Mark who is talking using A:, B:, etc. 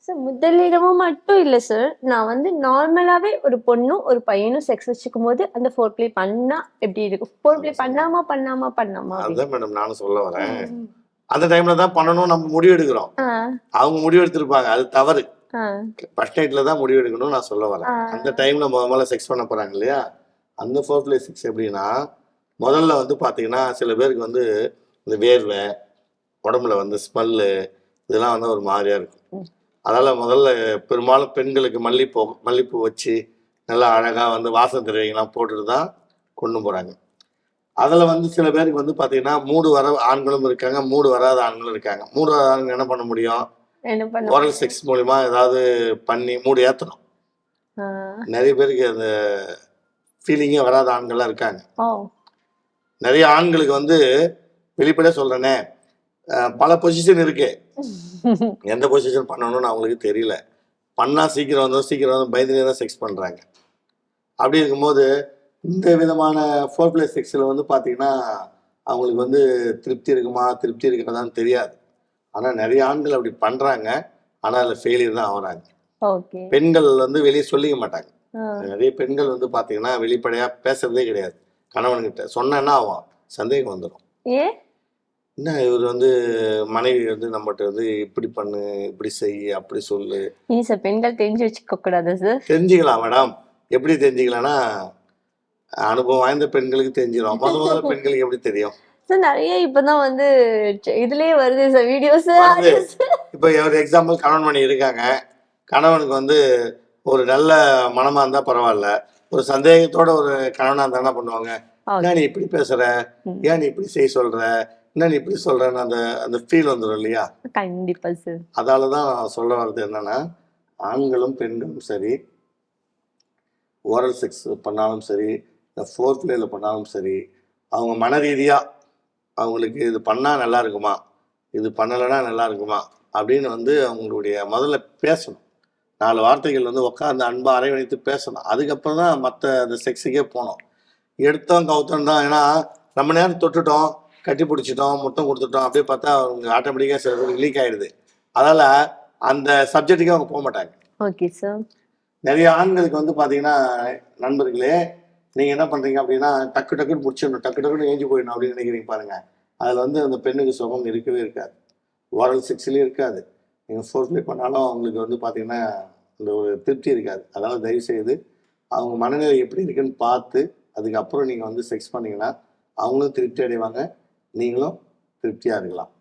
A: Sir முதலிரவும் மட்டும் இல்ல sir. நான் வந்து நார்மலாவே ஒரு பொண்ணும், ஒரு பையனும் செக்ஸ் வச்சுக்கும்போது, அந்த ஃபோர் ப்ளே பண்ணா எப்படி இருக்கும்? ஃபோர் ப்ளே பண்ணாம
B: அதுதான்
A: அப்படின்னு.
B: மேடம் நானும் சொல்ல வரேன்.
A: ம்.
B: அந்த டைம்ல தான் பண்ணணும் நம்ம முடிவு எடுக்கிறோம்.
A: ஆ,
B: அவங்க முடிவு எடுத்திருப்பாங்க. அது தவறு.
A: ஆ,
B: ஃபர்ஸ்ட் நைட்ல தான் முடிவு எடுக்கணும்னு நான் சொல்ல வரேன்.
A: ஆ.
B: அந்த டைம்ல முதல்ல செக்ஸ் பண்ண போறாங்க இல்லையா? அந்த ஃபோர் ப்ளே செக்ஸ் எப்படின்னா, முதல்ல வந்து பார்த்தீங்கன்னா, சில பேருக்கு வந்து இந்த வேர்வை, உடம்புல வந்து ஸ்மெல்லு இதெல்லாம் வந்து ஒரு மாதிரியா இருக்கும்.
A: ம்.
B: அதனால முதல்ல பெரும்பாலும் பெண்களுக்கு மல்லிப்பூ வச்சு நல்லா அழகா வந்து வாசனை திரவியங்கள்லாம் போட்டுட்டு தான் கொண்டு போறாங்க. அதுல வந்து சில பேருக்கு வந்து பாத்தீங்கன்னா மூடு வர ஆண்களும் இருக்காங்க, மூடு வராத ஆண்களும் இருக்காங்க. மூடு வராத ஆண்கள் என்ன பண்ண முடியும்?
A: என்ன பண்ண
B: ஓரல்
A: முடியும்?
B: செக்ஸ் மூலியமா ஏதாவது பண்ணி மூடு ஏத்தணும்.
A: ஆ.
B: நிறைய பேருக்கு அந்த ஃபீலிங்கே வராத ஆண்கள்லாம் இருக்காங்க.
A: ஓ!
B: நிறைய ஆண்களுக்கு வந்து வெளிப்படையா சொல்றேனே, பல பொசிஷன் இருக்கு. எந்த பொசிஷன் பண்ணணும்னு அவங்களுக்கு தெரியல. பண்ணா சீக்கிரம் வந்து பயந்துனே தான் செக்ஸ் பண்றாங்க. அப்படி இருக்கும்போது இந்த விதமான ஃபோர் ப்ளே செக்ஸ்ல வந்து பாத்தீங்கன்னா, அவங்களுக்கு வந்து திருப்தி இருக்கிறதான்னு தெரியாது. ஆனா நிறைய ஆண்கள் அப்படி பண்றாங்க. ஆனா அதுல ஃபெயிலியர் தான் ஆகுறாங்க.
A: ஓகே.
B: பெண்கள் வந்து வெளியே சொல்லிக்க மாட்டாங்க.
A: ஆ.
B: நிறைய பெண்கள் வந்து பாத்தீங்கன்னா வெளிப்படையா பேசுறதே கிடையாது. கணவன்கிட்ட சொன்னா என்ன ஆகும்? சந்தேகம் வந்துடும்.
A: ஏன்?
B: என்ன இவர் வந்து மனைவி வந்து நம்மகிட்ட வந்து இப்படி பண்ணு, இப்படி செய், அப்படி சொல்லு.
A: ஏன் சார் பெண்கள் தெரிஞ்சு வச்சுக்க கூடாதா சார்?
B: தெரிஞ்சுக்கலாம் மேடம். எப்படி தெரிஞ்சுக்கலாம்னா, அனுபவம் வாய்ந்த பெண்களுக்கு தெரிஞ்சிடும். முதல்ல பெண்களுக்கு எப்படி தெரியும்?
A: சார் நெறைய இப்பதான் வந்து இதுலயே வருது சார் வீடியோஸ்,
B: வருது.
A: ஆடியோஸ்.
B: இப்போ ஒரு எக்ஸாம்பிள் கணவன் மனைவி இருக்காங்க. கணவனுக்கு வந்து ஒரு நல்ல மனமா இருந்தா பரவாயில்ல. ஒரு சந்தேகத்தோட ஒரு கணவனா இருந்தா என்ன பண்ணுவாங்க? "என்ன நீ இப்படி பேசுற?
A: ம்.
B: ஏன் நீ இப்படி செய்ய சொல்ற? என்ன நீ இப்படி சொல்றன்னு" அந்த அந்த ஃபீல் வந்துடும் இல்லையா?
A: கண்டிப்பா சார்.
B: அதால தான் நான் சொல்ல வர்றது என்னன்னா, ஆண்களும் பெண்களும் சரி, ஓரல் செக்ஸ் பண்ணாலும் சரி, இந்த ஃபோர் ப்ளேல பண்ணாலும் சரி, அவங்க மனரீதியா அவங்களுக்கு இது பண்ணா நல்லா இருக்குமா? இது பண்ணலைன்னா நல்லா இருக்குமா? அப்படின்னு வந்து அவங்களுடைய முதல்ல பேசணும். 4 வார்த்தைகள் வந்து உட்கார்ந்து அன்பா அரவணைத்து பேசணும். அதுக்கப்புறம் தான் மத்த அந்த செக்ஸுக்கே போணும். எடுத்தோம் கவுத்தோம் தான். ஏன்னா, ரொம்ப நேரம் தொட்டுட்டோம், கட்டி பிடிச்சிட்டோம், முத்தம் குடுத்துட்டோம். அப்படியே பார்த்தா அவங்க ஆட்டோமேட்டிக்கா சில பேருக்கு லீக் ஆயிடுது. அதனால அந்த சப்ஜெக்ட்டுக்கே அவங்க போமாட்டாங்க.
A: Okay sir.
B: நிறைய ஆண்களுக்கு வந்து பார்த்தீங்கன்னா, நண்பர்களே, நீங்க என்ன பண்றீங்க அப்படின்னா, டக்கு டக்குன்னு முடிச்சிடணும். டக்கு டக்குன்னு ஏஞ்சு போயிடணும் அப்படின்னு நினைக்கிறீங்க பாருங்க. அதுல வந்து அந்த பெண்ணுக்கு சுகம் இருக்கவே இருக்காது. ஓரல் செக்ஸ்லயும் இருக்காது. நீங்க ஃபோர் ப்ளே பண்ணாலும் அவங்களுக்கு வந்து பார்த்தீங்கன்னா, அந்த ஒரு திருப்தி இருக்காது. அதனால தயவு செய்து அவங்க மனநிலை எப்படி இருக்குன்னு பார்த்து, அதுக்கப்புறம் நீங்க வந்து செக்ஸ் பண்ணீங்கன்னா, அவங்களும் திருப்தி அடைவாங்க. நீங்களும் திருப்தியா இருக்கலாம்.